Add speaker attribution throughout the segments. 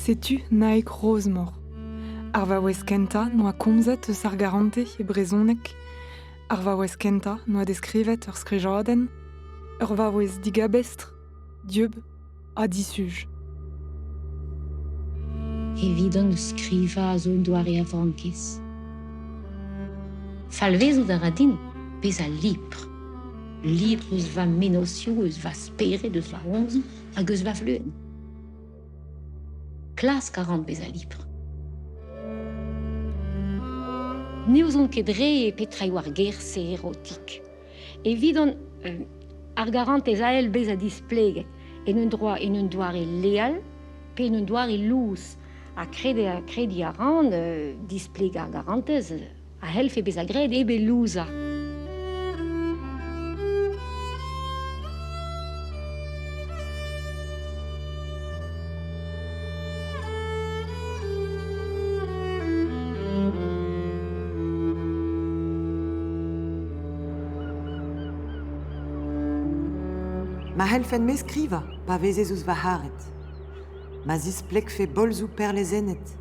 Speaker 1: Sais-tu naik rosemor. Arvaouez kenta noa komzet eus ar garante e brezonek. Arvaouez kenta noa deskrivet ur skrijadenn. Arvaouez digabestr, diub a disuj.
Speaker 2: Evidon skriva a zo doare a vrankez. Falvezout a radin, bez a lipr. Lipr eus va menosio, eus va speret, eus va onzi, hag eus va fluen. Klas 40 bez a lipr. Neouz on ket dre e petra war gerse erotik. Evidon ar garantez a el bez a displeget. En un doare leal, pe en un doare lous. A kredi a ran displeg ar garantez a helfe bez a gred ebe louza.
Speaker 3: Ma helfen me skriva, pa vezez eus va haret. Ma zisplek fe bolzou perlezenet,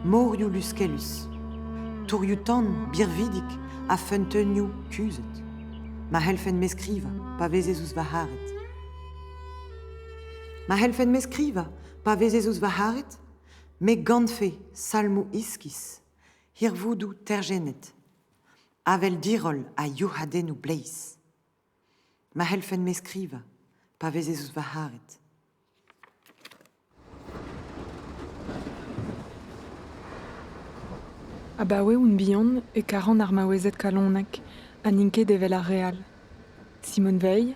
Speaker 3: morioù luskelus. Tourioù tan, birvidik, a fenteunioù kuzet. Ma helfen me skriva, pa vezez eus va haret. Ma helfen me skriva, pa vezez eus va haret, me gantfe salmou iskis, hir voudou tergenet. Avel dirol a youhadennou bleiz. Ma helfen me skriva, pa vezez eus va haret.
Speaker 1: Abaoe un bihan e karan ar maouezet kalonek a ninket devel ar real. Simone Veil,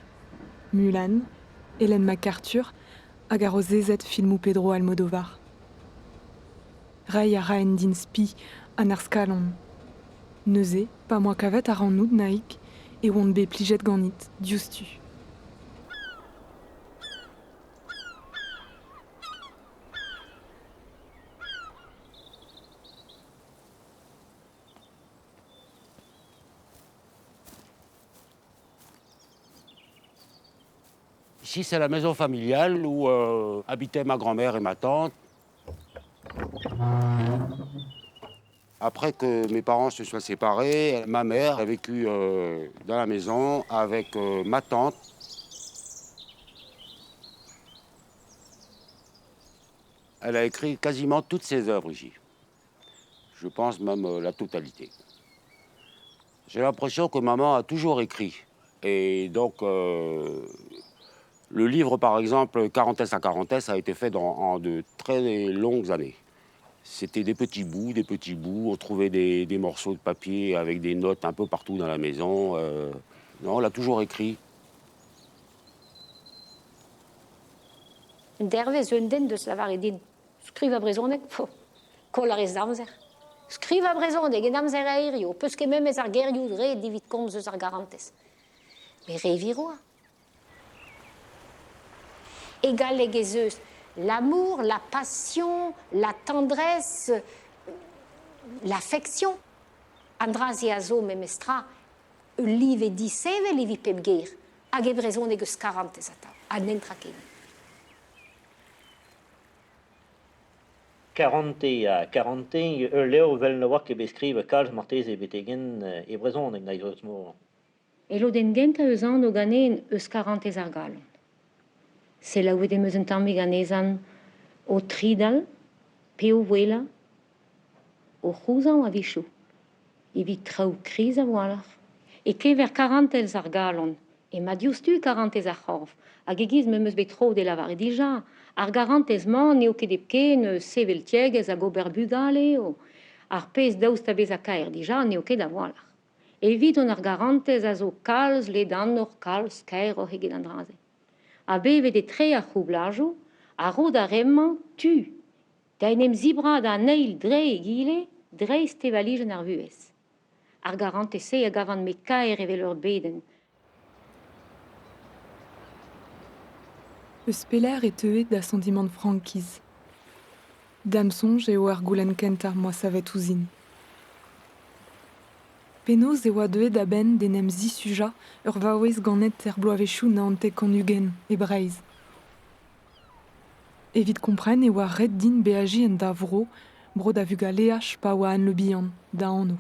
Speaker 1: Mulan, Hélène MacArthur hag ar o zezet filmou Pedro Almodovar. Rai a raen din spi an ar skalon. Neuze, pa moa kavet a ran noud naik e oant be plijet ganit, diouztu.
Speaker 4: Ici, c'est la maison familiale où habitaient ma grand-mère et ma tante. Après que mes parents se soient séparés, ma mère a vécu dans la maison avec ma tante. Elle a écrit quasiment toutes ses œuvres ici. Je pense même la totalité. J'ai l'impression que maman a toujours écrit. Et donc, le livre, par exemple, Quarantesse à Quarantesse, a été fait en de très longues années. C'était des petits bouts. On trouvait des morceaux de papier avec des notes un peu partout dans la maison. Non, elle a toujours écrit.
Speaker 2: Dervez un den deus lavar edin. Skriva brezonek, kolarez damzer. Skriva brezonek, damzer a erio, peus ket memez ar gerioù dre divit komz eus ar garantez. Me reviroa. Égal egezeus, l'amour, la passion, la tendresse, l'affection. Andraz e a zo memestra, liv e diseve, liv e pep geir, hag e brezonek eus karantez ata, an entraken.
Speaker 5: 40 a 40 ur leo vel na oa ket beskrive kalz martez e betegen e brezonek na eus mo.
Speaker 2: Elo den genta eus an o ganen eus karantez ar galon. Se la oued emeus un tamm ganezan o tridal, pe o wela, o c'houzan a vichou. Evit traoù kriz a voilar. E kever karantez ar galon, e ma diouztu karantez ar c'horv, hag egiz memeus bet tro de lavar e dija, ar garantez man neo ket epken sevel tiegez a gober bugale, o ar pez daoust a bez a kaer dija neo ket a voilar. Evit on ar garantez a zo kalz ledan ur kalz kaer o heget an draze. A bevet e tre a c'houblajoù, a rod a remman tu. Da enem zibra da neil dre e gile, dre stevalijen ar vuez. Ar garantez se a gavan met kaer evel ur beden.
Speaker 1: Eus peler e teuet da sentiment frankiz. Damsonj eo ar goulenn kenta moa savet ouzin. Penaos e oa deuet da ben denem zisuja ur vaouez ganet er bloavezhioù na ante konugen e Breizh. evit kompren e oa red din beaji en da vro, bro da vuga leach pa oa an le bihan, da anou.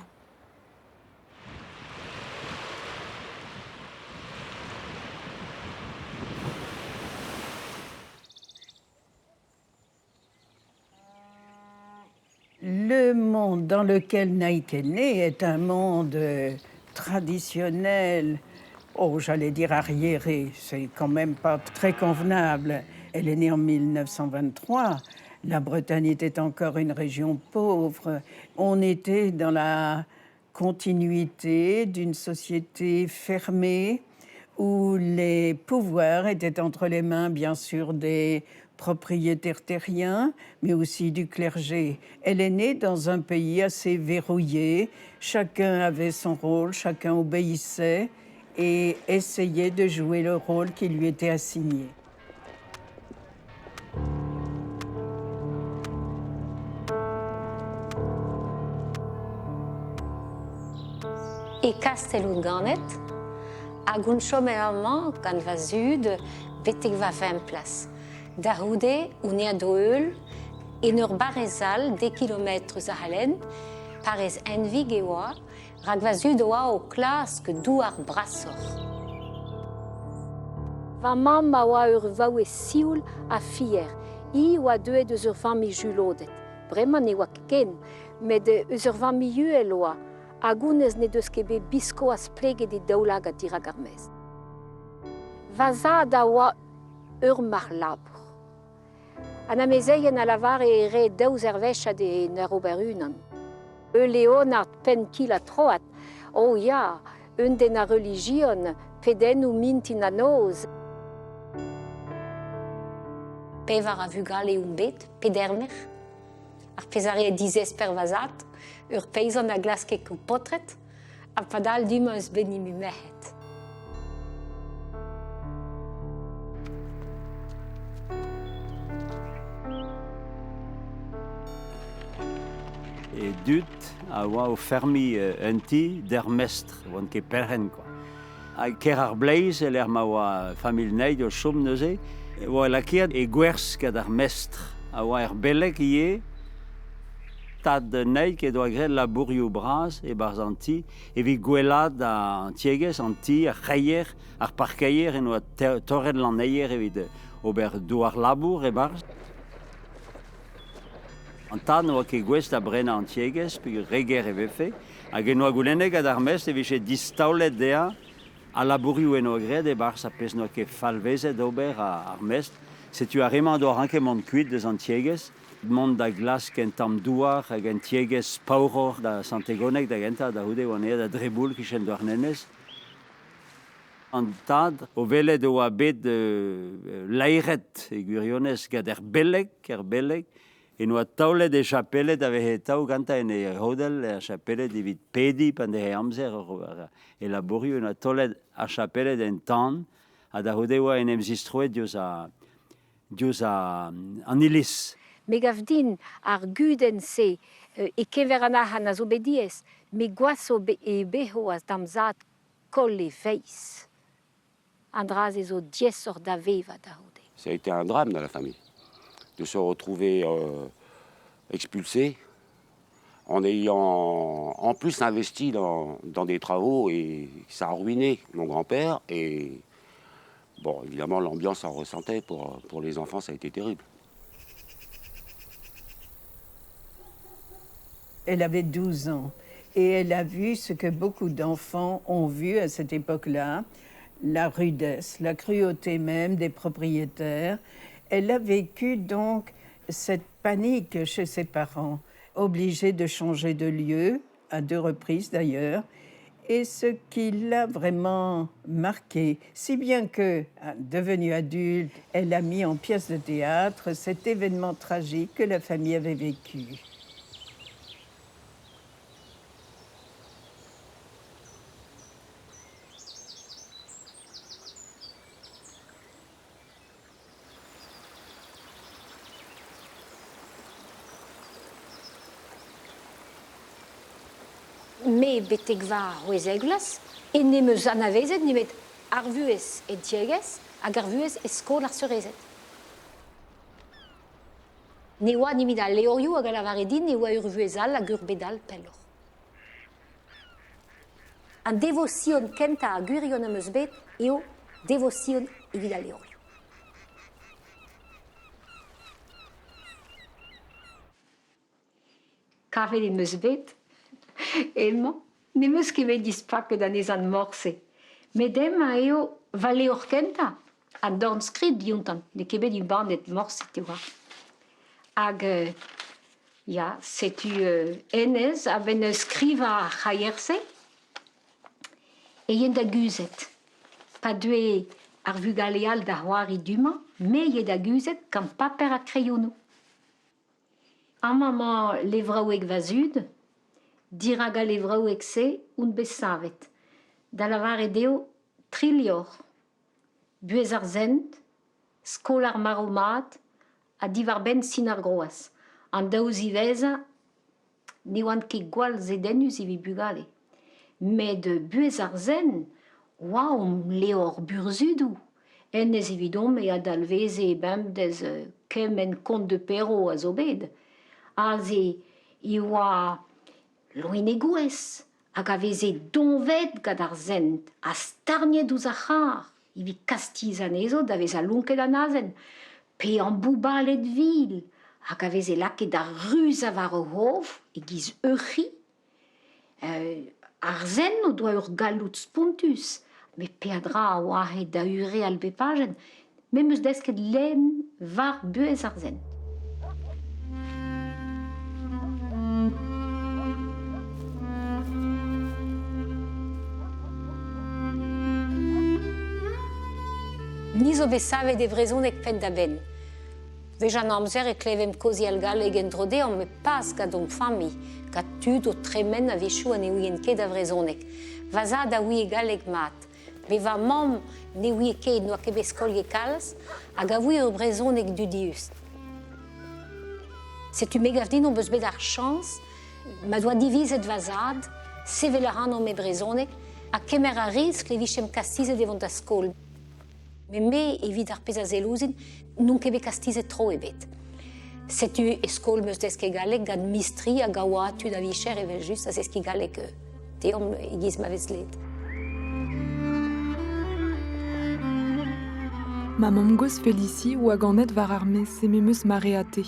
Speaker 6: Le monde dans lequel Naïk est née est un monde traditionnel, j'allais dire arriéré, c'est quand même pas très convenable. Elle est née en 1923, la Bretagne était encore une région pauvre. On était dans la continuité d'une société fermée où les pouvoirs étaient entre les mains, bien sûr, des propriétaires terriens, mais aussi du clergé. Elle est née dans un pays assez verrouillé. Chacun avait son rôle, chacun obéissait et essayait de jouer le rôle qui lui était assigné.
Speaker 2: E Castelloù ganet, hag un chomerament gant va zud betek va 20 plas. Daroude un ea do eul en ur barezal 10 kilometres a halen, parez envig e oa, rag va zud oa o klask douar brasor. Va mam ma oa ur vaou e sioul a fier, I oa deuet eus ur 20 mi julodet. Breman e oa ken, met eus ur 20 mi el oa, agounez ne deus ket bet bisko a spleget e daoulag a dirag ar mez. Vaza da oa ur mar labr. An amezeien a lavar e re daouz ervechat e ner oberunan. Leonard pen kil a troat, ya, un den a religion, peden ou mintin a noz. Pevar a vugal e bet, pedermer. Ar pezare e dizez per vazat, ur peizan a glaske kou potret, a padal dim eus beni mi mehet.
Speaker 7: Et dut a oa o fermi un ti der mestre, oan ket perren, quoi. A ker ar bleiz, er ma oa famil neid o chom neuze, oa lakiat e gwerz kad ar mestre, a oa er belek ie, tad neid ket oa gret labourioù braz e barz an ti, evit gwelad an tiegez, an ti, ar c'haier, ar parkaier, en oa torret lan eier evit ober douar labour e barz. An tad oa ket gwez da brena an tiegez, pe reger e vefe, hag en oa gouleneg ad ar mest evit ket distaolet dea, a labourioù en oa gret e barz a pez noa ket falvezet ober ar mest. Setu a reman doar anke mont kuit deus an tiegez, mont da glas ken tam douar hag en tiegez pauror da santegoneg da genta da houde oan ea da dreboul kichen doar nenez. An tad o velet oa bet lairet e gwirionez gant er beleg, en oa taolet e chapelet a vehe tao ganta en e hodel e chapelet evit pedi pan de he amzer e labourioù en oa taolet a chapelet en tan a da houde oa en emzistroet diouz an ilis.
Speaker 2: Me gav din ar guden se e kever an ahan a zo bediez, me gwaso e beho az damzad kol e veiz. An draz e zo 10 eur da veva da houde.
Speaker 4: Ça a été un drame dans la famille, de se retrouver expulsé, en ayant en plus investi dans des travaux, et ça a ruiné mon grand-père. Et bon, évidemment, l'ambiance en ressentait. Pour les enfants, ça a été terrible.
Speaker 6: Elle avait 12 ans et elle a vu ce que beaucoup d'enfants ont vu à cette époque-là, la rudesse, la cruauté même des propriétaires. Elle a vécu donc cette panique chez ses parents, obligée de changer de lieu, à 2 reprises d'ailleurs, et ce qui l'a vraiment marqué, si bien que, devenue adulte, elle a mis en pièce de théâtre cet événement tragique que la famille avait vécu.
Speaker 2: Me betek va oez eglas, e ne meus anavezet, ne met ar vuez e diegez, hag ar vuez e skol ar surezet. ne oa nimida leorio hag alavaredin ne oa urvuezal hag urbedal pellor. An devotion kenta a gurion am eus bet eo devotion evit a leorio. Kavet em eus bet, elman, ne meus kevet dispak da nezan morse. Medem a eo va leor kenta, an dorn skrid diontan, ne kevet un bandet morse te oa. Hag, ya, setu enez a ben skriva a c'haierse, e yen da guzet. Pa dwe ar vugaleal da c'hoari duma, me yen da guzet gant paper a kreiono. An mama levraoueg vazud, diraga levraoueg se un besavet. Da lavare deo trilior, buez ar zent, skol ar maromat, a divar ben sin ar groaz. An daouz iveza, ne oant ket gwall zedenus evi bugale. Met buez ar zen, waouh, leor burzudou. En ez evidon me a dalveze e bem dez kemen kont de pero a zo bet. A ze i oa loen e gouez, hag a veze donvet gant ar zent, a starniet ouz a c'har. Ivi kastizan ezo da vez a lonket an azen, pe an boubalet vil, hag a veze laket da ruz a var o hov, e giz euchi. Ar zen no doa ur galout spontus, me peadra a oaret da ure al bepajen, me meus desket len var buez ar zen. Ni zo besavet e vrezonek pen da ben. Vejan amzer e klevem kozi al gal egen drode an me pas gant on fami, gant tud o tremen a vechou an e ouien ket da vrezonek. Vaza da oue galeg mat. Me va mam ne oue ket noa ket beskol e kalz, hag a oue ur brezonek du diust. Setu me gavdin on beus bet ar chans, ma doa divizet vazad, sevel ar an o me brezonek, a kemer a riz klevichem kastizet evant da skol. Me evit ar pez a zelouzin, non kebe kastizet tro ebet. Setu eskol meus deske galek gant mistri a gaoa tu da vicher evel just a zeski galek teom egiz ma vez let.
Speaker 1: Ma mamgos felici ou hag anet var ar mes se me meus mareate.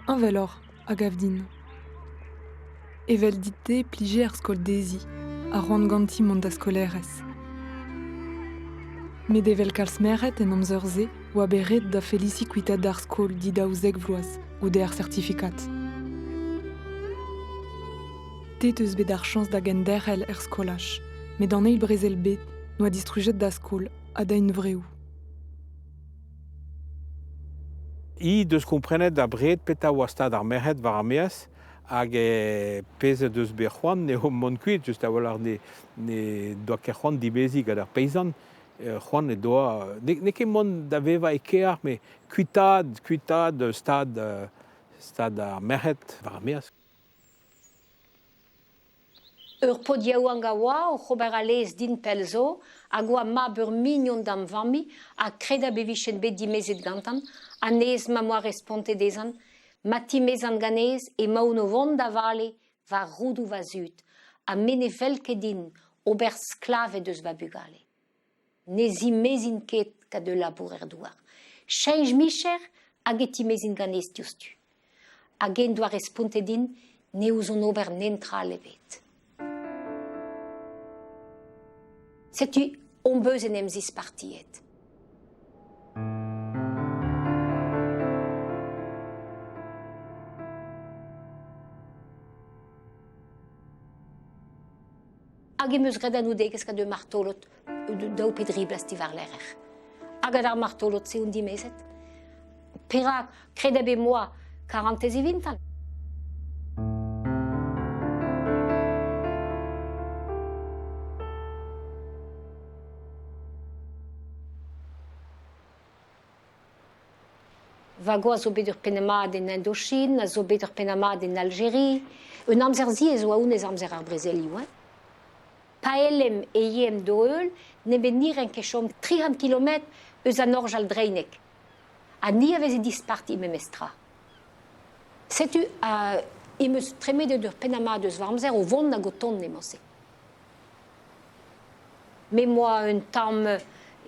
Speaker 1: Un velor hag avdin. Evel dite plige ar skol dezi, a roan ganti mont da skolerez. Met evel kalz meret en amzer ze oa beret da felici kuitat d'ar skol di daouzek vloaz ou de ar certifikat. Tet eus bet ar chans da gen derrel er skolach, met d'an eil brezel bet noa distrujet da skol a da in vreou.
Speaker 8: I deus komprenet da bret peta oa stad ar meret var ar meaz, hag pezet deus bet c'hoant ne hom mont kuit, just a walar ne doa ket c'hoant dibezik gant ar peizan, c'hoant ne doa... Ne ket mont da veva e kear, me kuitad stad ar meret var ar meaz.
Speaker 2: Ur podiaou an gaoa, o c'hober a lez din pel zo, hag oa mab ur mignon d'am vami, a kred a bevichet bet dimezet gantan, a nez ma moa responte dezan, ma timezan ganez e maoun o vont da vale va roudou va zut, a mene velket din ober sklavet eus va bugale. Nezi mezin ket ka de labour er douar. Change micher hag e timezin ganez diustu. Hag en doa responte din ne ouz on ober nentra lebet. Setu on beus en emzis partiet. Hag emeus red an oudeg eska de martolot daou pedribl asti var l'erer. Hag ad ar martolot se un dimezet. Perak kred ebe moa 40 e 20 an. Vago a zo bet ur penamad en Indochine, a zo bet ur penamad en Algérie. Un amzer zi ez oa un ez amzer ar Brezeli, Pa elem e yem do eul, ne bet ni ren kechom 300 km eus an orj al dreinek. A ni a veze dispart i memestra. Setu imus tremede dur penama deus varmzer o vont na goton nemose. Mais moi, un tam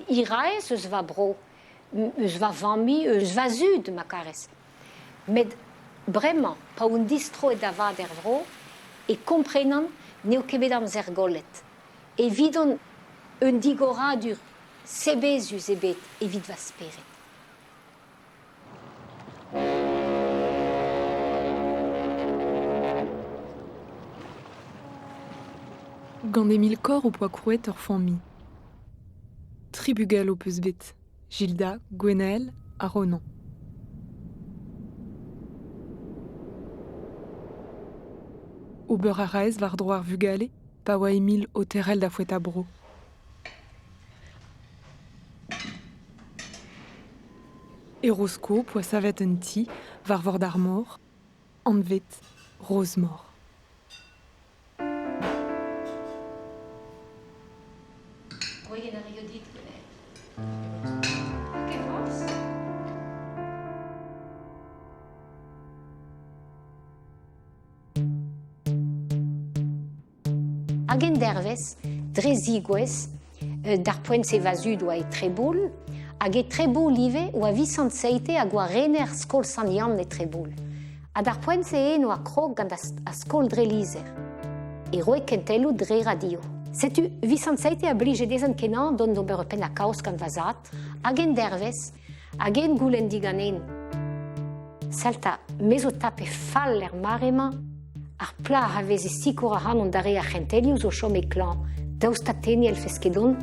Speaker 2: iraes eus va bro, eus va vami, eus va zud ma kares. Mais vraiment, pa un distro e davad er vro, e komprenan neo kebet am zergolet. E vidon un digora dur sebez eus ebet e vid va speret.
Speaker 1: Gant Emile Cor o poa krouet ur fammi. Tribugel o peus bet. Gilda, Gwenaël a Ronan. Ober a rez var droar vugale, pa oa Emile o terrel da fouet a bro. E Rosko poa savet un ti var vord ar mor, an vet roz mor.
Speaker 2: Hagen dervez, drezigwez, d'ar poent se vazud oa e treboul, hag e treboul ive oa visant seite hag oa rener skol san yam e treboul. A d'ar poent se en oa krog gant a skol dre lizer. E roe kentelou dre radio. Setu visant seite a blije dezen kenan don d'ober pen a kaos gant vazat, hagen dervez, hagen goulen diganen. Salta mezo tape fall er marema, ar pla a vez e sikour a ran on dare a c'hentelioù o chom e klan, daoust a teni el feskedon,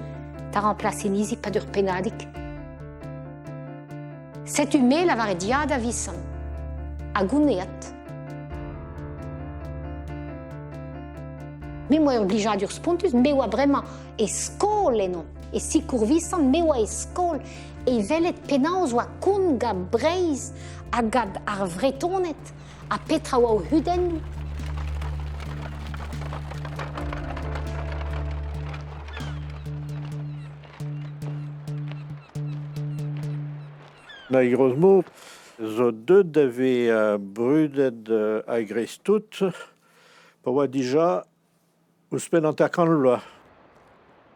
Speaker 2: tar an plas enizi pa dur penadik. Setu mel a var e diad a visan, a gouneat. Me oa oblijad ur spontus, me oa bremañ e skol enon, e sikour visan, me oa e skol, e velet penaos oa koun ga breiz a gad ar vretonet, a petra oa o huden.
Speaker 9: Na Grosmo, zo deud ave brudet a grez tout, pa oa dija ouspen an takan loa.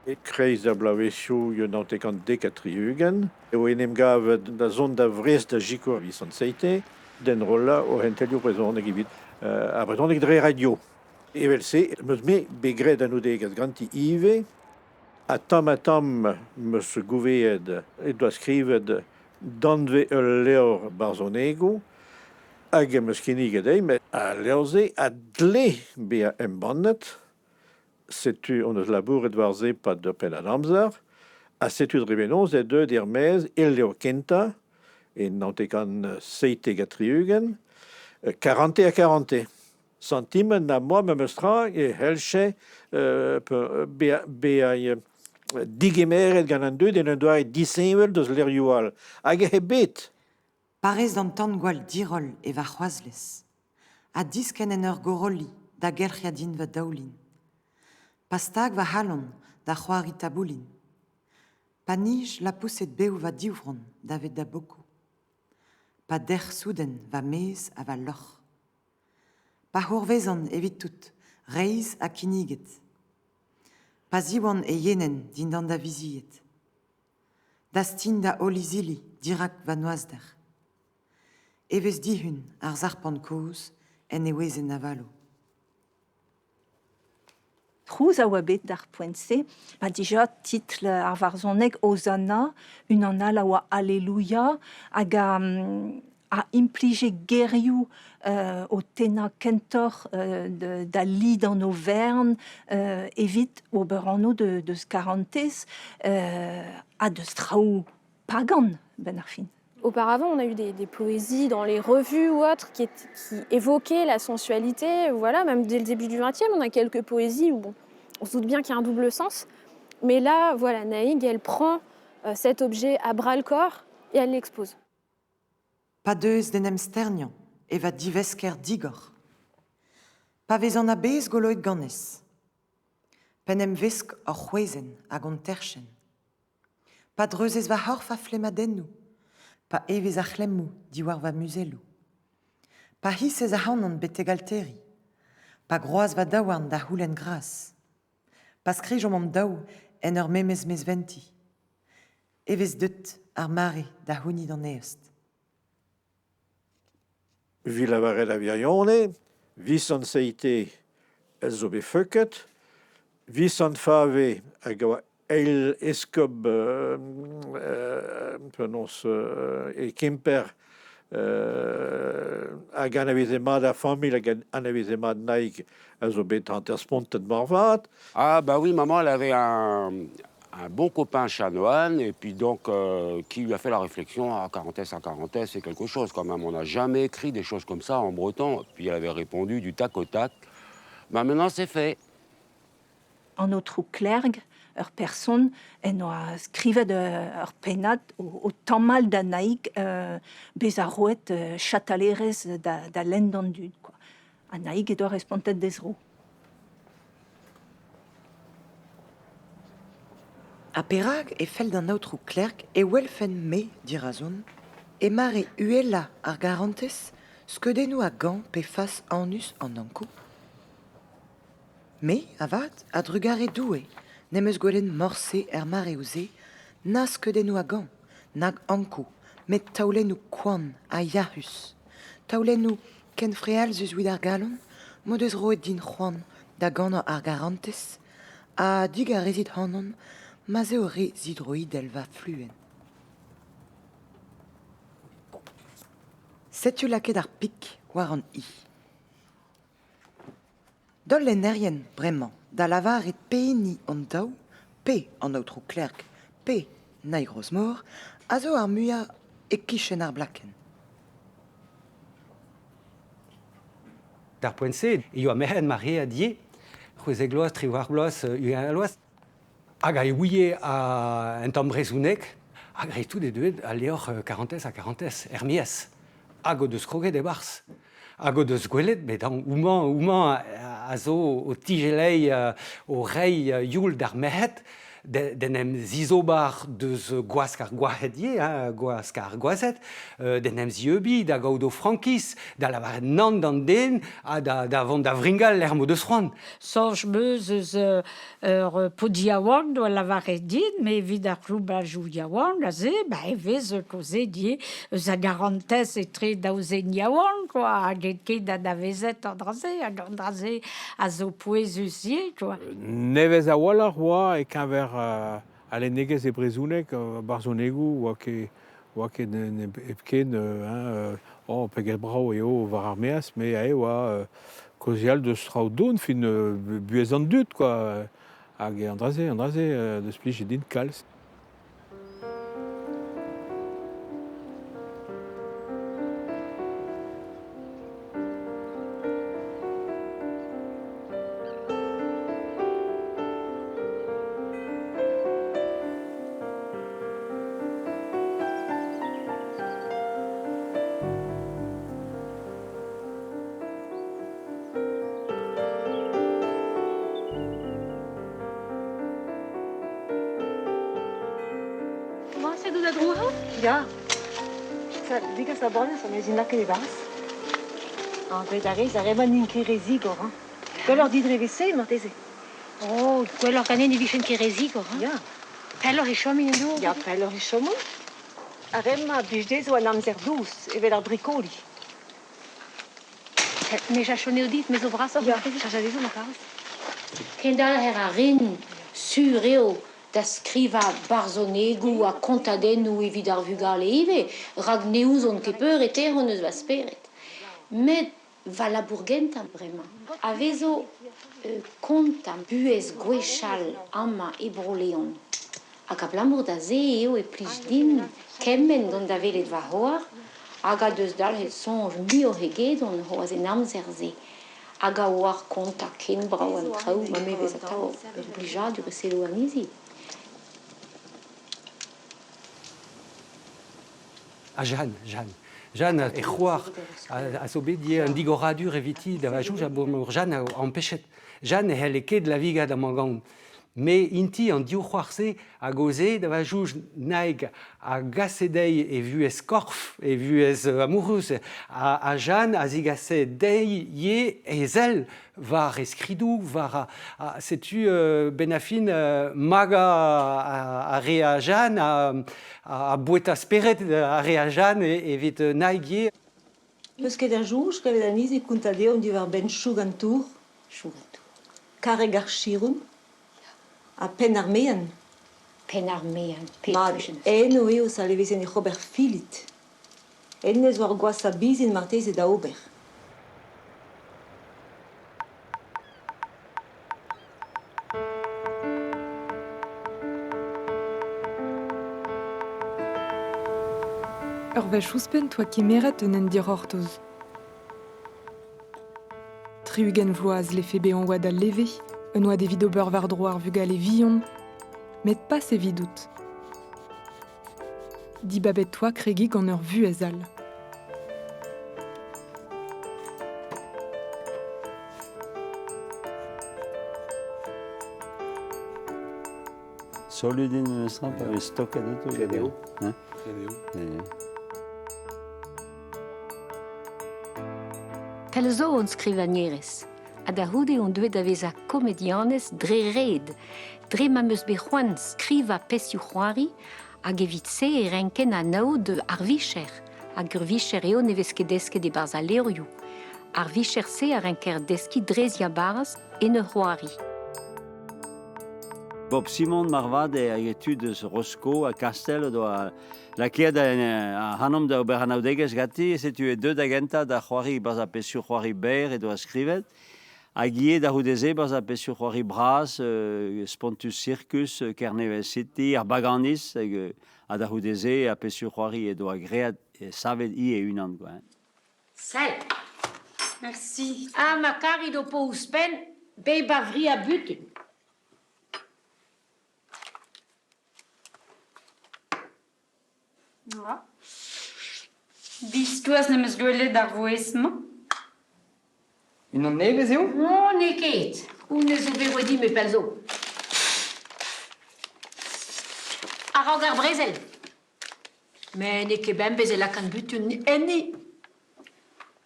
Speaker 9: E kreiz a blavezioù yon an tekant dekatriugen, e oa enem gavet da zon da vrez da jikour visant seite, den rolla o hentelioù brezhoneg evit, a brezhoneg dre radio. Evel se, meus me begred an oudegaz granti ive, a tam meus gouveet e doa skrivet danve ul levr barzonego, hag eus kinniget mais a leurze a dle be a embannet, setu on eus labouret war-se pa de pen ad amzer, a setu drebenon e deud er mez el levr kenta, e nantekan seite gatriugen, 40 a 40. Santimen na moa me meus tra e helche be a digemeret gant an deud en un doare diseñvel deus lerioal. Hag e bet.
Speaker 3: Parez d'an tan gwall dirol e va c'hoazlez. A disken en ur goroli da gelc'hiadin va daoulin. Pastag va halon da c'hoari taboulin. Pa nij la pousset beou va diwron da vet da boku. Pa der souden va mez a va loc'h. Pa c'hourvezan evit tout, reiz a kinniget. Pa ziwan e yenen din dan da viziet. Da stin da olizili dirak va noazder. Evez dihun ar zarpan koz en e wezen avalo.
Speaker 10: Trouz a oa bet d'ar poent-se, pa dija titl ar varzhoneg Hosanna, un an al a oa Alleluia, hag a implije gerioù o tena kentor da lid an Auvergne, evit ober anno deus karantez, a deus traoù pagan ben ar fin.
Speaker 11: Auparavant, on a eu des poésies dans les revues ou autres qui évoquaient la sensualité. Voilà, même dès le début du XXe, on a quelques poésies où on se doute bien qu'il y a un double sens. Mais là, voilà, Naïg, elle prend cet objet à bras-le-corps et elle l'expose.
Speaker 3: Pa deus denem sternian, e va divesker digor. Pa vez an a bez goloet ganez. Penem vesk or c'hwezen hag an terchen. Pa dreuzez va horf a flemadennou. Pa evez a c'hlemmou diwar va muzelou. Pa hi se zahanon betegalteri. Pa groaz va daouarn da houlen gras. Pa skrijom am daou en ur memez mezventi. Evez deut ar mare da houni d'an eest.
Speaker 9: Vi lavaret a viaione, vis an seite ez zo befeuket, vis an fave hag oa eil eskob e kemper hag anavezemad a famil hag anavezemad naik a zo bet an ter spontet marvat.
Speaker 4: Ah bah oui, maman, elle avait un bon copain chanoine, et puis donc qui lui a fait la réflexion, à Carantès, c'est quelque chose quand même. On n'a jamais écrit des choses comme ça en breton. Puis elle avait répondu du tac au tac. Bah maintenant c'est fait.
Speaker 10: En autre clergue, ur personne, en oa skrivet ur penad o tamal da naik bez a roet chatalerez da lendan dud. A naik edo respontet dezro.
Speaker 3: A perag e fel d'un autre clerc e welfen me, dirazon, e mare uela ar garantez skedenou a gant pe fas anus an ankou. Me, avat, a drugare doue, nemeus gwelenn morse mare ouze, na skedenou a gant, nag ankou, met taoulennou kwan a yahus. Taoulennou ken freal zeus ouid ar galon, modez roet din c'hoan da gant ar garantez, a dig a rezit hanon, ma eo re zidroid el va fluen. Setu laket ar pik war an I. Dol len erien bremañ, da lavar et pe ni an daou, pe an outro klerk, pe naï grosmor, a zo ar muia e kichen ar blaken.
Speaker 12: D'ar poent-se, eo a mehen mare a die, c'hwez e gloaz, tri war bloaz, a loaz, hag a ouie a un tamm brezounek, hag re tout deuet a leoc'h Carantès a Carantès, mies. Hag o deus kroget e bars. Hag o deus gwelet, bet an ouman a zo o tigelei o rei youl d'ar mehet, den em zizobar deus gwask ar gwahedie, gwask ar gwazet, den em zieubid da gaout o frankis, da lavaret nan d'an den, da vont da vringal l'er mo deus c'hoant.
Speaker 13: Sorj meus ur podiaouan doa lavaret dit, me vid ar kloubajou yaouan, la ze, evez koze die, eus a Garantez etre daouzen yaouan, hag et ket da vezet an draze, hag an draze a zo pouez usie,
Speaker 8: Nevez a wala roa e kanver a lenegez e brezounek barzonegou oa ket epken peget brao eo war ar meas, me a oa kozial deus traoù don fin buez an dud, hag an draze deus plij din kalz.
Speaker 10: Ja, digas a bonnes an eus inak e bas. An bet a rez a reman in kerezi gor. Gwellor didrevese, marteze.
Speaker 2: Oh, gwellor ganen e vichen kerezi gor.
Speaker 10: Ja.
Speaker 2: Pellor e chomin en dour.
Speaker 10: Ja, pellor e chomon. A rem a bijdez o an amzer douz, evet ar brikoli.
Speaker 2: Me jachone o dit, me zo bras.
Speaker 10: Ja, jachane zo ma karas.
Speaker 2: Kendal her a rin sur eo da skriva barzonegou a kontadennou evit ar vugar leive, rag neouz on kepeur et on eus va speret. Met va labourgentam bremañ. A vezo kontam buez gwechal ama e broleon. Hag a blamour da ze eo e plij din kemmen gant da velet va hoar, hag a deus dal het sonj mi o heget on hoaz en amzer ze. Hag a oar konta ken brao an traoù, ma me vez a tao oblijad ur selo amizi.
Speaker 12: A Jeanne e c'hoar a zo bet die an digoradur eviti da va jouj a bour Jeanne an pechet. Jeanne e hel e ket la vigad am an gant. Mais inti an diouc'hoarse a goze da va jouj naig a gasedei e vuez korf, e vuez amourous a Jeanne a zigase dei ye ezel var eskridou, var setu benafin maga a re a Jeanne, a bouet a speret a re a Jeanne evit naig ye.
Speaker 14: Peus ket a jouj, kavet aniz e kontade on divar ben chougantour, kareg ar chiroun, a pen armean.
Speaker 2: Pen armean,
Speaker 14: En o eo sa levezen e c'hober filit. En ez war gwas a bizin martez e da ober.
Speaker 1: Ur vech ouzpen toa kemeret un en dir ortoz. Triugen vloaz lefe bean oad al leve, un oad evit ober war droar vugal e vion, met pas evidout. Di babet toa kregi gant ur vu ez al.
Speaker 7: Soludin nestra pa vez stoket eto.
Speaker 4: Kedeo.
Speaker 2: Pel zo on skrivanieres. A da houde on deuet da vez a komedianez dre red. Dre ma meus bec'hoan skriva pesiou c'hoari hag evit se e renken a naoud ar vicher. Hag ur vicher eo ne vez ket desket e barz a lerioù. Ar vicher se a renker deski drezia barz en ur c'hoari.
Speaker 7: Bob Simon marvad e etud eus Roscoe a Kastel doa lakiet a hanom da ober anaudegez gati setu e deud agenta da c'hoari barz a pesiou c'hoari ber e doa skrivet. A gie da roudeze barz a pesiou c'hoari bras, Spontus Circus, Kernevel City, ar Baganis, a da roudeze a pesiou c'hoari e doa great savet i e unan.
Speaker 13: Sel. Merci. Ah, ma kari do po ouzpen, be bavri a butun.
Speaker 15: Ja. Bistuaz nemes gwelet ar voesma.
Speaker 16: Unan nevez eo?
Speaker 13: Non, ne ket. Ou ne zo bet wedi me pel zo. A raog ar brezel. Men ne ket ben bezel ak an butun enni.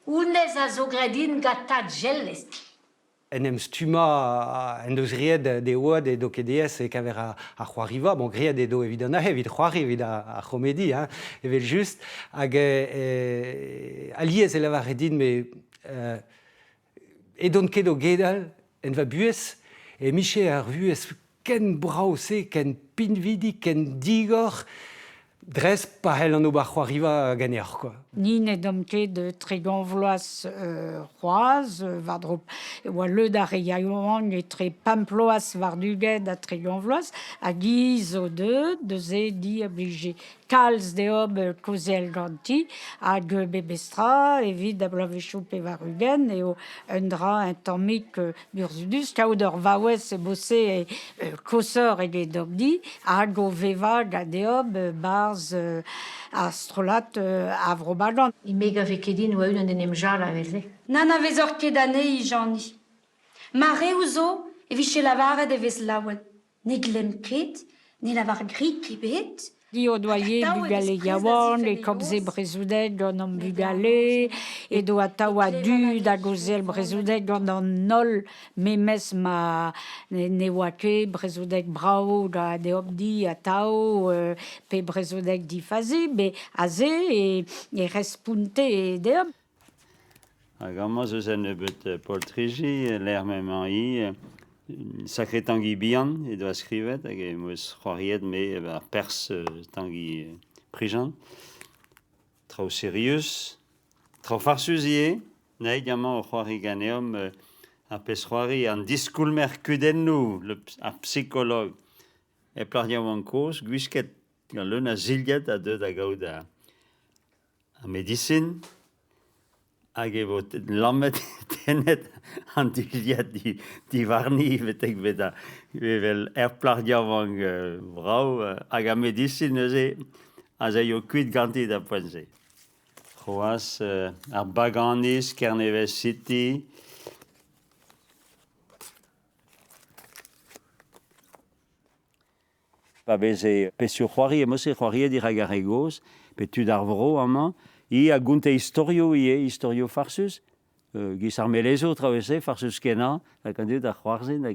Speaker 13: Ou ne a zo gredin gata gellest.
Speaker 12: En em stuma en deus ried de oad e do KDS e kaver a c'hoariva. Bon, ried e do evit an ahe, evit c'hoari, evit a c'homedi, evel just. Hag aliez e lavar edin, me edon ket o gedal en va buez, e miche ar vuez ken braose, ken pinvidi, ken digor, dres pa hel an ober c'hoariva ganer, quoi.
Speaker 13: Ni ne dom ket de tregan vloaz c'hoaz, var drop, oa leud ar reiaouan e tre pamploaz var duget a tregan vloaz, a giz o deus e di oblige kalz de ob kozel ganti, hag bebestra, evit da blavechou pe var ugen, eo un dra un tammik burzudus, kaout ur vaouez e bosse e kosor e get obdi, hag o vevag a de ob barz astrolat avrobagan. I mega vekedin oa un an denem jal a veze.
Speaker 15: Nan a vez ur ket anei jani. Ma re ouzo evit che lavaret e vez laouel. Ne glem ket, ne lavar grit ebet.
Speaker 13: Di o doaie bugale yaouan, e kopze brezoudet gant an bugale, e do ataou a du da gozel brezoudet gant an nol memez ma ne oa ket brezoudet brao da de obdi ataou pe brezoudet difazi, be a ze e respunte e de ob.
Speaker 7: Hag amaz eus en ebet Paul Trigi, l'er memant i, Sacré Tanguy Bihan, e doa skrivet, hag e moez c'hoariet me ar pers Tanguy Prijan. Trao serius, trao farsus ie, naig amañ o c'hoari ganeom ar pes c'hoari an diskoulmer kudennou, ar psikolog. E plardiav an koz, gwisket gant leun a zilget a deud a gaout a medicine, hag e vo lammet tenet an diliet di varni vetek beda vel plardiav an vrao hag a medicine euse a zaio kuit ganti da poenze. C'hoaz ar Baganis, Kernevel City, Avese pesio juari, emose juari diragaregos, petu d'arvro ama, I agunte historio farsus, gisarme les autres avese farsus kena, la candu da juarzin,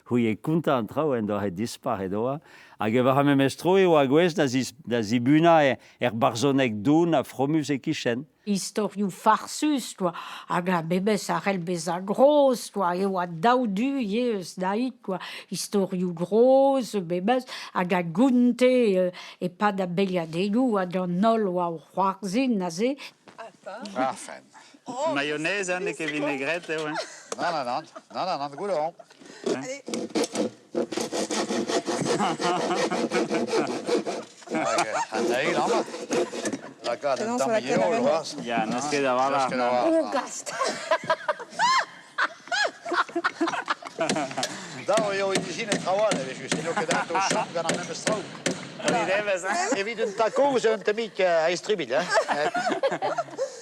Speaker 7: hui kunta antra, en do dispar edoa, var memestro o agwez da zibuna barzonek dun a fromus e kichen.
Speaker 13: Historio farsus, toi, aga bebes arel beza gros, toi, e oa daudu eus daït, quoi. Historio gros, bebes, aga gunte, e pa da beliadegu, a da nol oa o c'hoarzin, naze.
Speaker 17: Enfin.
Speaker 7: Mayonnaise, hein, et vinaigrette, ouais.
Speaker 17: Non, goulon.
Speaker 7: Allez. Ja, nu ska det vara.
Speaker 11: Åkast.
Speaker 17: Da var jag i sina travale, vi skulle nog kunna ta shotgun med strå. Evident taco, så inte mycket istribil, ja.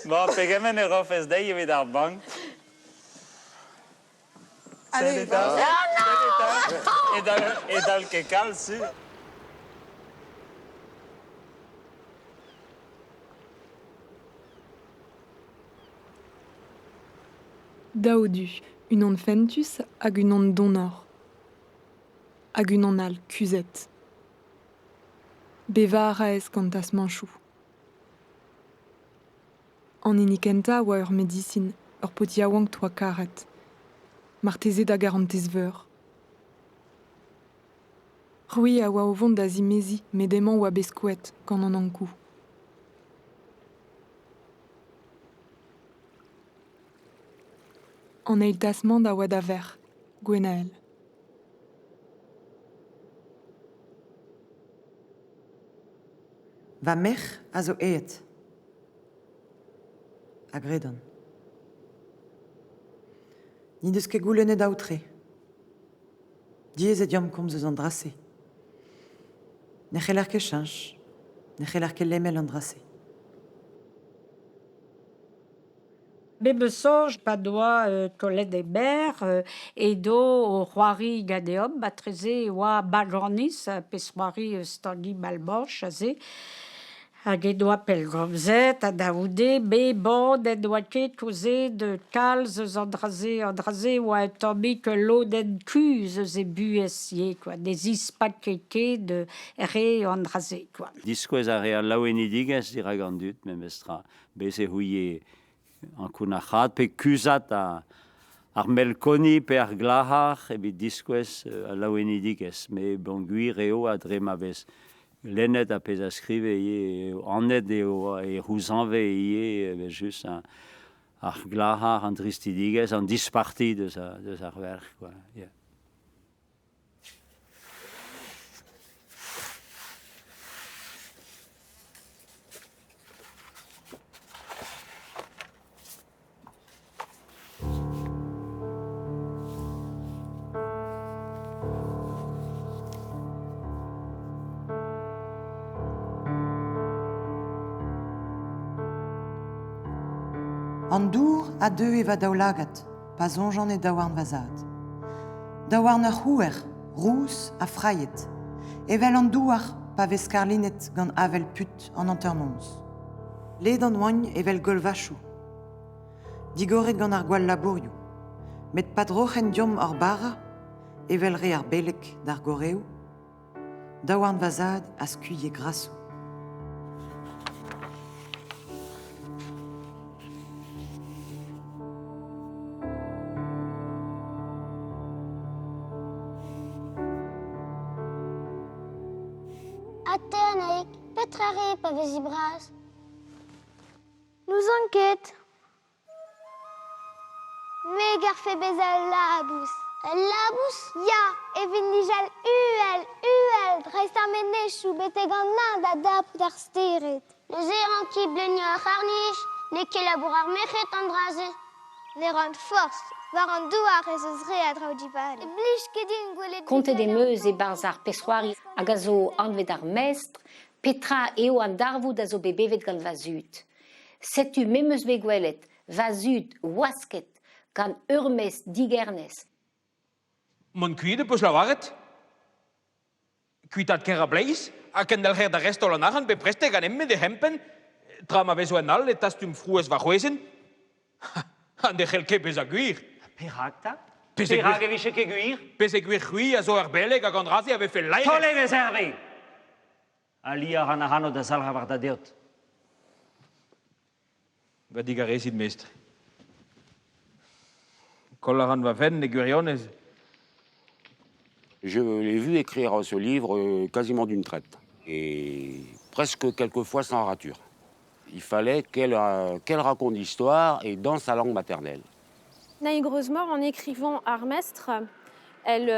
Speaker 7: Bon, pegame ne rofes dei vid ar bank.
Speaker 11: Allez,
Speaker 7: et dal que calci.
Speaker 1: Daodu, unan fentus hag unan donor. Hag unan al kuzet. Beva a raez kantas manchou. An inikenta oa ur medicine, ur potiaouank toa karet. Marteze da garantez veur. Rui a oa o vont da zimezi, medemañ oa beskouet, gant an ankou. An eiltasman da oa da ver, Gwenaël.
Speaker 3: Va mech a zo eet. A gredon. Ni deus ket goulennet aotre. Diez et diom komz eus an drase. Ne c'heller ket chanch, ne c'heller ket lemel an drase.
Speaker 13: Bebesoj pa doa tolet e ber, edo o c'hoari gadeom, batreze oa bagranis, pesroari stagi balboch, aze, hag e doa pel gromzet, a daoude, be bod e doa ket koze de kalz eus an draze oa tombe ke loden kuz eus e buez ye, quoi, des ispakeke de re an draze, quoi.
Speaker 7: Disquez a real laouenidigez diragandut, memestra, beze houye an kounachat, pe kuzat ar melkoni pe ar glahar, ebi disquez a laouenidigez, me bon gui reo a dremavez. Lennet a pez a skrive ie, annet e rouzanve ie, just ar glahar an tristidigez, an disparti deus ar verk, quoi. Yeah.
Speaker 3: An dour a deux eva daoulagat, pa zonjan e daouarn vazad. Daouarn ur c'houer, rous a fraiet. Evel an douar pa vez karlinet gant avel put an anternons. Led an oagn evel golvachou. Digoret gant ar gwall labourioù. Met pa drochen diom ar bara, evel re ar belek d'ar goreo. Daouarn vazad a skuie grassou.
Speaker 18: Ateanaik, petrare pa vezi bras. Nous enquête. Me garfe beza labous. Labous? Ya, evin lijal uel, dreistar menechou betegan nand adap dar steret. Le zéran qui blenio harnish, ne ke labourar mechet andraze. Ne rend force, var an douar ez eus re a drao dibal. E blij ket din gwelet...
Speaker 2: Conte de meus e barz ar pesroari hag a zo anvet ar mestr, petra eo an darvoud a zo bebevet gant vazut. Setu memeus be gwelet, vazut, wasket, gant urmes digernez.
Speaker 19: Mon cuide peus lavaret? Cuitat Kera Blaze, a Kendall Herda Restolanaran, bepreste Ganemme de Hempen, Trama Vesuenal, et Tastum Frues Vajuesen, an de Helke Besaguir.
Speaker 7: Piracta?
Speaker 19: Peseguir.
Speaker 7: Piragevische Keguir?
Speaker 19: Peseguir Hui, a Zoerbeleg, a Gandrazi, avait fait l'air.
Speaker 7: Tole Veservi! Alia Hanahano da Salra Vardadeot.
Speaker 19: Va digaresid mestre. Collaran va fen, Neguriones.
Speaker 4: Je l'ai vu écrire ce livre quasiment d'une traite, et presque quelquefois sans rature. Il fallait qu'elle raconte l'histoire, et dans sa langue maternelle.
Speaker 11: Naï Grosmort, en écrivant Armestre, elle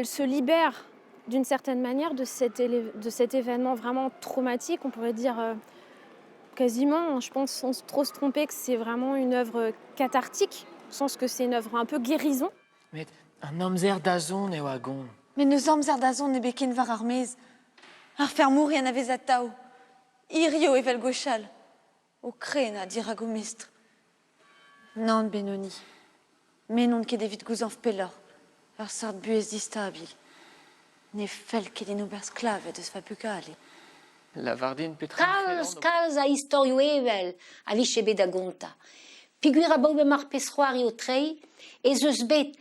Speaker 11: se libère d'une certaine manière de cet événement vraiment traumatique. On pourrait dire quasiment, je pense, sans trop se tromper, que c'est vraiment une œuvre cathartique, au sens que c'est une œuvre un peu guérison.
Speaker 20: Mais un amzer d'azon et wagon.
Speaker 21: Mais nos amzer d'azon ne bekin var armez. Ar fermour y en avait zatao. Irio evel gochal. O krena dirago mestre. Non, Benoni. Mais non ket evit gouzanf pellor. Ar sart buez distabil. Ne fel ket in ober sklave deus va bugale.
Speaker 20: La vardine petra.
Speaker 2: Kalz a historio evel a viche bet a gonta. Piguir a bobe mar pesroari o trei, e zeus bet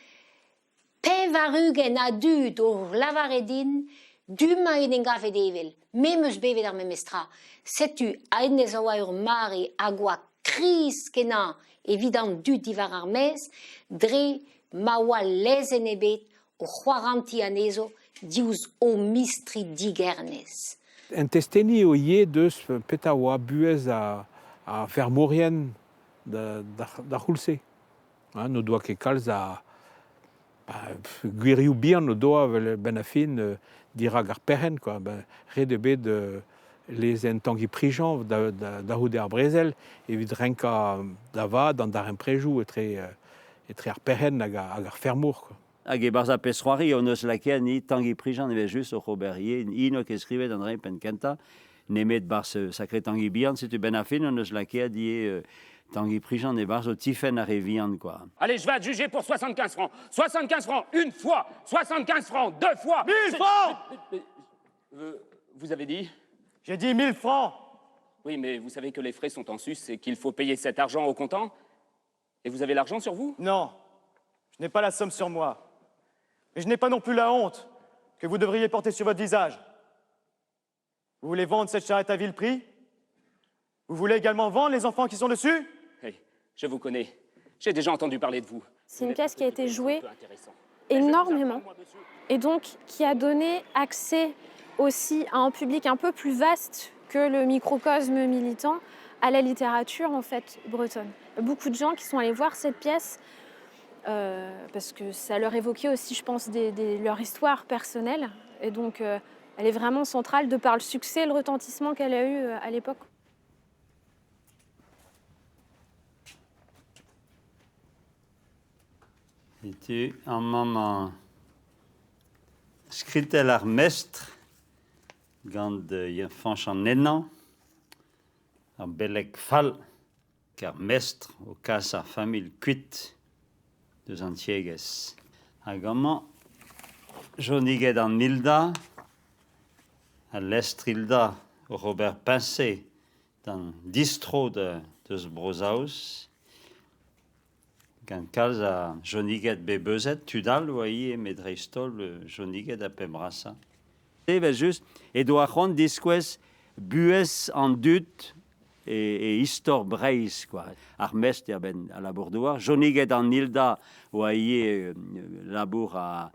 Speaker 2: pe varugen a dud o lavaredin, du ma en engavet evel, memeus bevet ar memestra. Setu a enez a oa ur mari a goa kris kenan evident dud divar ar mez, dre ma oa lezen ebet o c'hoaranti anezo diouz o mistri digernez.
Speaker 8: Un testeni o ie deus peta oa buez a fermorien da c'houlse. No doa ket kalz a gwirioù bihan no doa ben a fin dirag ar perren, quoi. Red ebet les en tangi prijan da houde ar brezel, evit renka da va dan dar emprejou etre ar perren hag ar fermour, quoi.
Speaker 7: Hag e barz a pesroari on eus lake ni tangi prijan eve just o c'oberie, ino ket skrivet an pen kenta, nemet barz sakre tangi bihan, setu ben a fin on eus lake a die tangi prijan e barz o tifen ar e vihan, quoi.
Speaker 22: Allez, je vais te juger pour 75 francs. 75 francs une fois, 75 francs deux fois.
Speaker 23: 1000 francs.
Speaker 22: Vous avez dit?
Speaker 23: J'ai dit 1000 francs.
Speaker 22: Oui, mais vous savez que les frais sont en sus et qu'il faut payer cet argent au comptant. Et vous avez l'argent sur vous?
Speaker 23: Non, je n'ai pas la somme sur moi. Mais je n'ai pas non plus la honte que vous devriez porter sur votre visage. Vous voulez vendre cette charrette à vil prix? Vous voulez également vendre les enfants qui sont dessus?
Speaker 22: Hey, je vous connais. J'ai déjà entendu parler de vous.
Speaker 11: C'est une pièce qui a été jouée énormément et donc qui a donné accès aussi à un public un peu plus vaste que le microcosme militant à la littérature en fait bretonne. Beaucoup de gens qui sont allés voir cette pièce parce que ça leur évoquait aussi, je pense, leur histoire personnelle. Et donc, elle est vraiment centrale de par le succès et le retentissement qu'elle a eu à l'époque.
Speaker 7: C'était un moment skritel ar mestre gant un fanch an ennan, ar beleg fall, car mestre o kas ar famil kuit deus an tiegez. Hag amañ, joniget an Milda, a lestrilda o Robert Pincé dan distro deus Brozaus, gant kalz a joniget bebeuzet, tudal oa medreistol joniget a pembrasa. Evel just, e doa c'hoant diskouez buez an dud e istor breiz, quoi. Ar mest a ben a labour-douar. Joniget an Nilda oa labour a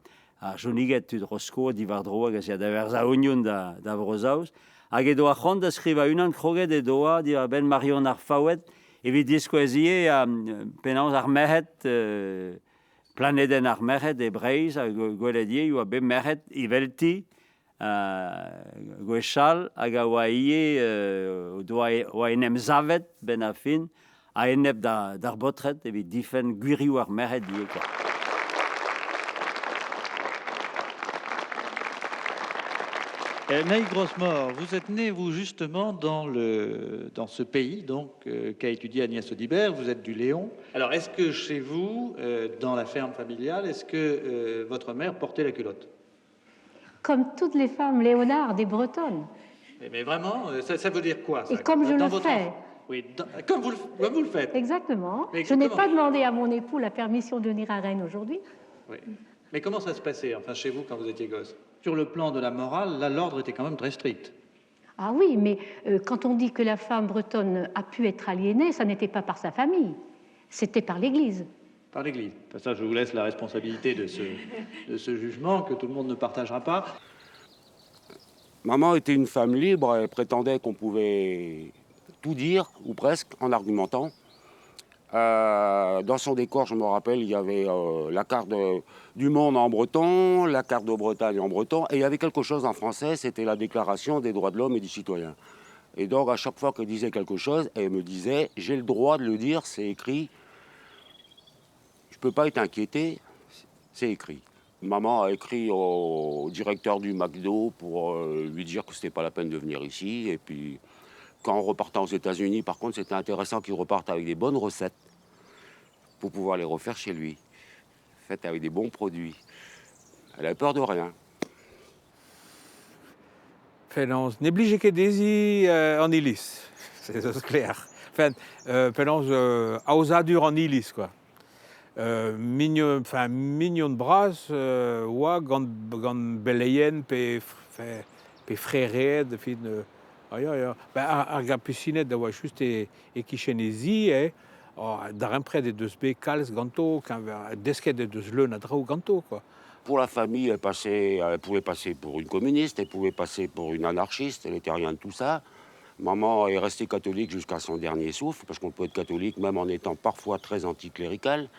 Speaker 7: joniget tud rosko divar droag a da verz a oignon da Brozaus. Hag e doa c'hoant da skriva unan kroget e doa divar ben Marion ar faouet evit diskouezie a penaos ar merret planeden ar merret e breiz a gweledie oa ben merret ivelti gwechal hag a oa oa enem zavet ben a fin a enep d'ar botret evit difen gwirioù ar merret die.
Speaker 24: Naï Grosmort, vous êtes né, vous, justement, dans ce pays, donc, qu'a étudié Agnès Audibert, vous êtes du Léon. Alors, est-ce que chez vous, dans la ferme familiale, est-ce que votre mère portait la culotte?
Speaker 2: Comme toutes les femmes léonardes et bretonnes.
Speaker 24: Mais vraiment, ça veut dire quoi ça?
Speaker 2: Et comme je
Speaker 24: Dans
Speaker 2: le
Speaker 24: votre
Speaker 2: fais.
Speaker 24: Oui, comme vous le faites.
Speaker 2: Exactement.
Speaker 24: Mais
Speaker 2: Je n'ai
Speaker 24: comment?
Speaker 2: pas demandé à mon époux la permission de venir à Rennes aujourd'hui.
Speaker 24: Oui. Mais comment ça se passait, enfin, chez vous, quand vous étiez gosse? Sur le plan de la morale, là, l'ordre était quand même très strict.
Speaker 2: Ah oui, mais quand on dit que la femme bretonne a pu être aliénée, ça n'était pas par sa famille, c'était par l'Église.
Speaker 24: Par l'Église. Enfin, ça, je vous laisse la responsabilité de ce jugement que tout le monde ne partagera pas.
Speaker 4: Maman était une femme libre, elle prétendait qu'on pouvait tout dire, ou presque, en argumentant. Dans son décor, je me rappelle, il y avait la carte du monde en breton, la carte de Bretagne en breton, et il y avait quelque chose en français, c'était la Déclaration des droits de l'homme et du citoyen. Et donc, à chaque fois qu'elle disait quelque chose, elle me disait, j'ai le droit de le dire, c'est écrit. Je ne peux pas être inquiété, c'est écrit. Maman a écrit au directeur du McDo pour lui dire que ce n'était pas la peine de venir ici. Et puis, quand on repartait aux États-Unis, par contre, c'était intéressant qu'il reparte avec des bonnes recettes pour pouvoir les refaire chez lui, faites avec des bons produits. Elle avait peur de rien.
Speaker 8: Penons, n'oblige que des en Illis, c'est clair. Enfin, penons ausadur en Illis, quoi. Mignon de bras, ouais, gant belayen pe frère de fin. Ben ar piscinet da wa juste et kichenezi dar près de deux b cals ganto quand desket de deux leun à drau ganto, quoi.
Speaker 4: Pour la famille, elle pouvait passer pour une communiste, elle pouvait passer pour une anarchiste, elle n'était rien de tout ça. Maman est restée catholique jusqu'à son dernier souffle, parce qu'on peut être catholique même en étant parfois très anticlérical.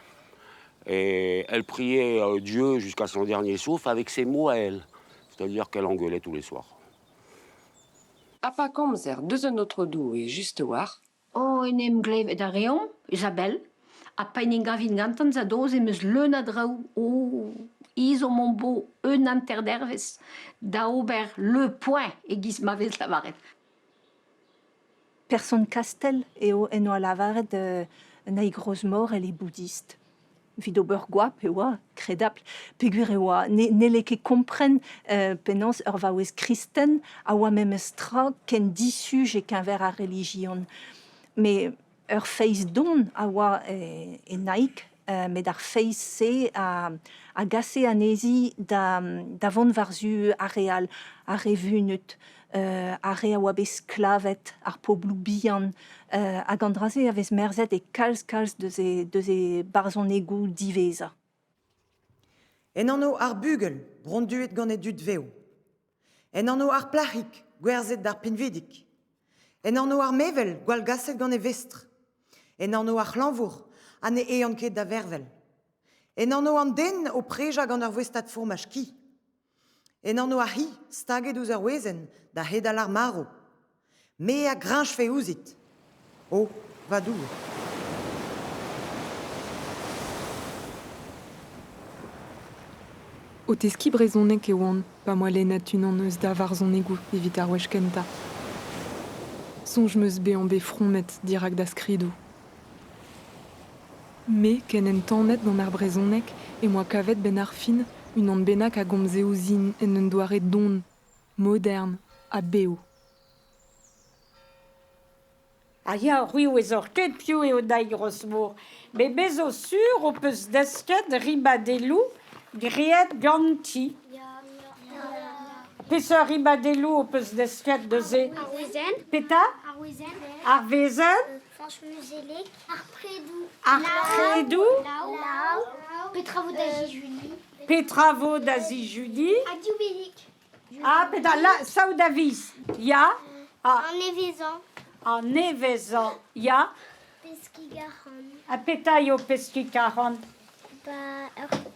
Speaker 4: Et elle priait Dieu jusqu'à son dernier souffle avec ses mots à elle. C'est-à-dire qu'elle engueulait tous les soirs.
Speaker 5: Apa komzer deus un autre dou et juste war.
Speaker 2: Oh, en em glev da reon, Isabelle, a peinin gavin gantan za doz emeus leun a drau, oh, izo mon beau, an terdervez, da ober le point e giz mavez lavaret.
Speaker 6: Personne Castel eo eno a lavaret naï gros mort elle est bouddhiste. Vid ober gwap eoa, kredapl, pegur eoa, nele ket kompren penans ur vaouez kristen a oa memestra ken dissuj e ken ver a religion. Mais ur feiz don a oa e naik, met ar feiz se a gase anezi da vont varzu a real, a revunut, a re a oa bez klavet, ar poblou bihan, a gandraze a vez merzet e kalz deus e barzon egou diveza.
Speaker 3: En anno ar bugel, bronduet gant e dud veo. En anno ar plahik, gwerzet d'ar pinvidik. En anno ar mevel, gwal gaset gant e vestre. En anno ar lanvour, an e ean ket da vervel. En anno an den o preja gant ur voestad formaj ki. En anno ar hi, staget ouz ur wezen, da hedal ar maro. Me a grinch fe ouzit. Oh, va dour.
Speaker 1: O teski brezonek e oan, pa moalennet unan eus da varzon egou evit ar wech kenta. Sonj meus be an be fromet dirak da skridou. Me ken en tanet gant ar brezonek e moa kavet ben ar fin unan benak a gomze ouzin en un doare don, modern, a beo.
Speaker 13: Ah ya, oui, ou ez ur ket piou eo da grosmour. Me bezo sur o peus desket ribadelou griet ganti. Peseur ribadelou o peus desket de ze.
Speaker 18: Arwezen.
Speaker 13: Peta?
Speaker 18: Arwezen.
Speaker 13: Arvezen.
Speaker 18: Franche-Muzelec. Arpredou.
Speaker 13: Arpredou.
Speaker 18: Lao. Petravo d'Asie-Julie.
Speaker 13: Petravo d'Asie-Julie.
Speaker 18: Adioubelik.
Speaker 13: Ah, peta, là, Saoudavis. Ya. Ah.
Speaker 18: En Evezan.
Speaker 13: En Evezan. Ya.
Speaker 18: Pesquigaran.
Speaker 13: A peta yo Pesquigaran.
Speaker 18: Bah,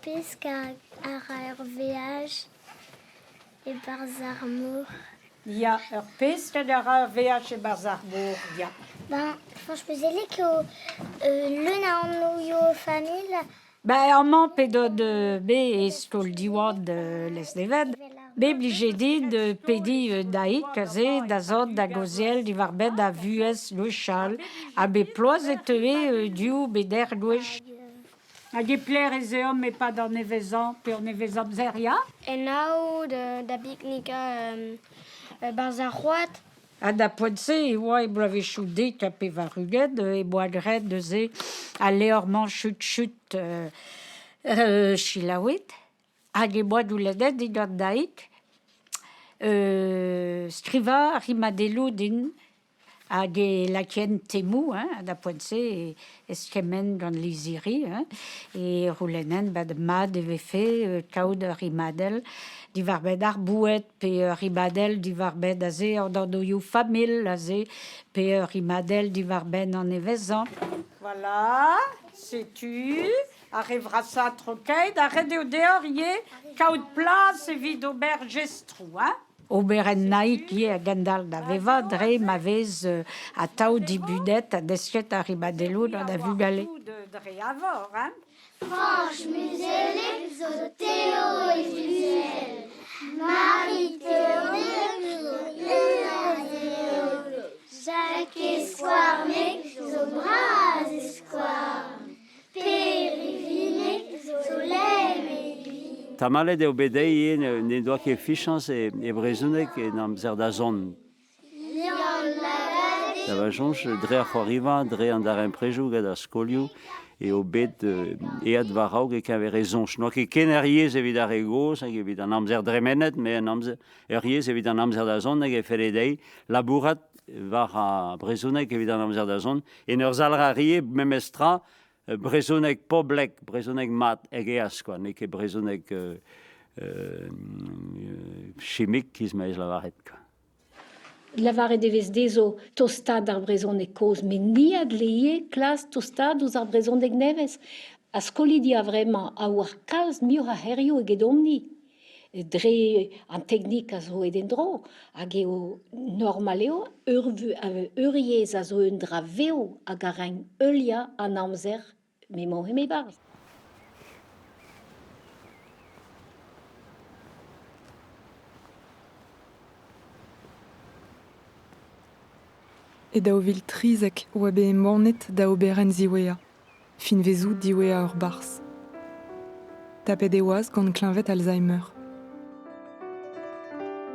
Speaker 18: pesca RVH et Barzarmour.
Speaker 13: Ya, pesca RVH et Barzarmour. Ya.
Speaker 18: Ben, Franche-Muzelec, le na yo famille.
Speaker 13: Ben, amant pedo de B et stoldiwad de l'esleved. Be bligedi de pedi daïk kaze d'azot da goziel di varbet da vues louchal a be ploaz et teue diou beder louch. Hag e plaire ez eom mais pas dans nevezan, pe on nevezan zeria.
Speaker 18: En nou da picnica Barzarroat.
Speaker 13: A da poedse, e oa e boave choudet a pe varuged, e boagred de ze a leorman chut chilaouet. Hag e boad ouledet e doa daik. Skriva rimadelo din hag e lakien temou, a da poedse e skemmen gant liziri, e roulenen bad mad e vefe kaout rimadel. Di varbed ar bouet, pe ribadel di varbed a ze or d'ordoioù famil a ze, pe rimadel di varbed an evezan. Voilà, setu, arrivera ça troket, arrête au dehors, yé, kaout place, evit ober gestrou, hein? Ober en naik ye a gandal da veva, dre ma vez a tao di budet a desket a ribadelo da vugale. Dre avor, hein?
Speaker 18: Franche muselle, Théo et Gisèle, Marie-Théodule, Jacques Esquarnec, Zobras Esquar, Périvine, Solem et Lui.
Speaker 7: Tamale de obedei ne doa ket fichans e brezhoneg en amzer da zon. Da vajonj dre ar c'hoariva, dre an dar emprejou gant ar skolioù, e obed ead varaoug e kave rezonch. Noa ket ken er yez evit ar egos, hag evit an amzer dremenet, me er yez evit an amzer da zon, hag e feledei, labourat var a brezhoneg evit an amzer da zon, en ur zalra rie memestra, brezhoneg poblek, brezhoneg mat eg eas, quoi, ne ket brezhoneg chimik kiz ma ez lavaret, quoi.
Speaker 2: Lavaret devez dezo tostad ar brezhoneg koz, men ni ad leie klas tostad ouz ar brezhoneg nevez. A skolidi a vremañ a oar kalz miur a herio eget omni. Dre an teknik a zo eden dro, hag eo normal eo, euriez a zo un dra veo hag a reñ eulia an amzer me mohe me barz.
Speaker 1: E daouvil trizek oa be mornet da oberen ziwea. Fin vezou diwea ur barz. Tapet e oaz gant klinvet Alzheimer.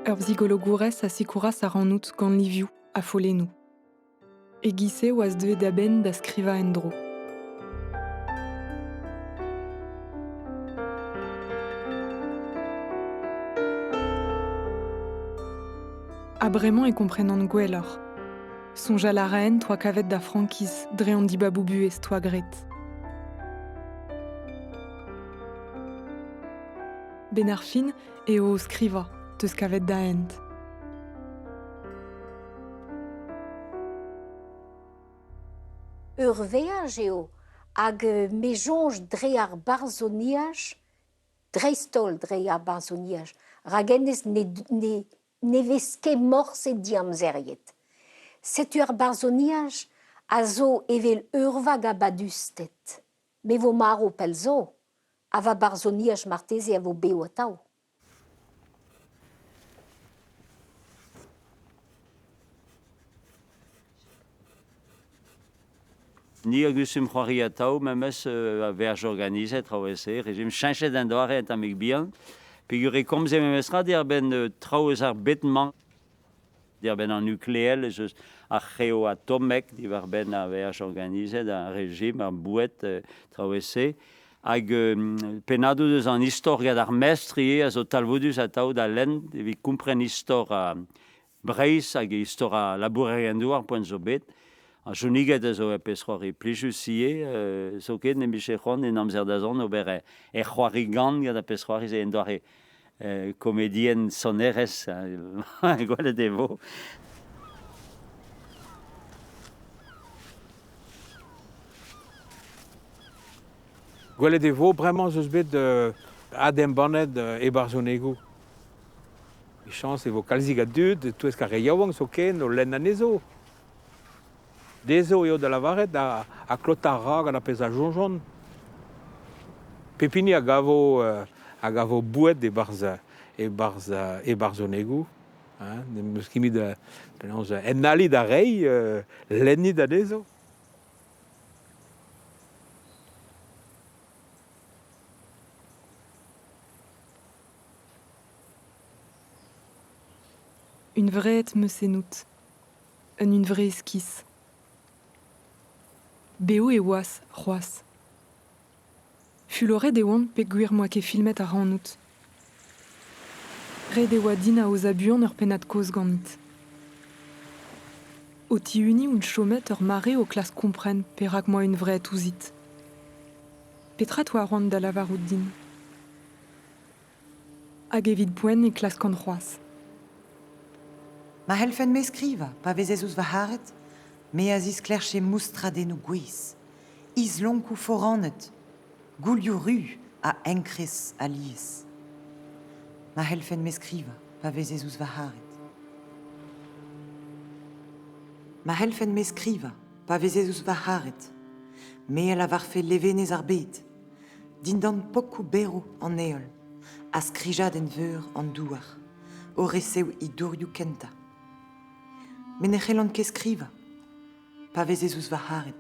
Speaker 1: Ur zigologourez a sikouras a rannout gant livioù a folenou. E gise oaz deuet da ben da skriva en dro. A bremañ e komprenant gwelloc'h. Sonj a la reine, toa kavet da frankiz, dre an dibabou buez, toa gret. Ben ar fin, eo skriva, teus kavet da hent.
Speaker 2: Ur veaj eo, hag mejonj dre ar barzoniaj, dre stol dre ar barzoniaj, ragenez ne vez ket morse diamzeriet. Setu ar barzoniaj a zo evel urvag a badustet. Me vo maro pel zo, a va barzoniaj marteze a vo beo a tao.
Speaker 7: Ni a gusum c'hoari a tao, memes a verj organizet traoese, rejim chanchet an doare et amik bihan, pegure komze memestra der ben traoez ar betman, der ben an nucléel, ar c'heo atomek, di war ben a verj organizet, a rejim, ar bouet traoese, hag penado deus an istor gant ar mestri a zo talvodus a tao da len, evit kompren istor a Breis hag istor a laboureriendoù ar poent zo bet, a joniget a zo e pez c'hoari plijus ie, zo ket ne miche c'hoant en amzer da zon ober e c'hoari gant gant a pez c'hoari ze en doare komedien sonerez, gwelet e vo.
Speaker 8: Gwelet e vo bremañ zeus bet adem bannet e barzhonegou. E chans e vo kalzig a dud, touez kar e yaouank zo ken o lenn an ezo. Dezo eo da lavaret a klotara gant a pez a jonjon. Pepini a gavo bouet e barzhonegou. Neus kimit en ali da rei, lenni da dezo.
Speaker 1: une vraie meussenout, une vraie esquisse. Béo et was, roas. Fulore de wand peguir moi ke filmet a ranout. Re de wadin a ozabuan ur penat koz ganit. O ti uni un chomet ur mare o klas kompren perak moi une vraie ouzit. Petra toi rand da lavarout din. Hag evit poen e klas kan roas.
Speaker 3: Ma helfen me skriva, pa vezezus va haret, me azis klerche moustradenou gwez. Is lonkou foranet, goulio ru a enkres a lies. Ma helfen me skriva, pa vezezus va haret. Ma helfen me skriva, pa vezezus va haret, me el avar fe levenez ar bet, dindan pokou bero an eol, a skrijad en veur an douar, o reseu I dourioù kenta. Men e c'hellan ket skriva, pa vezezus va haret.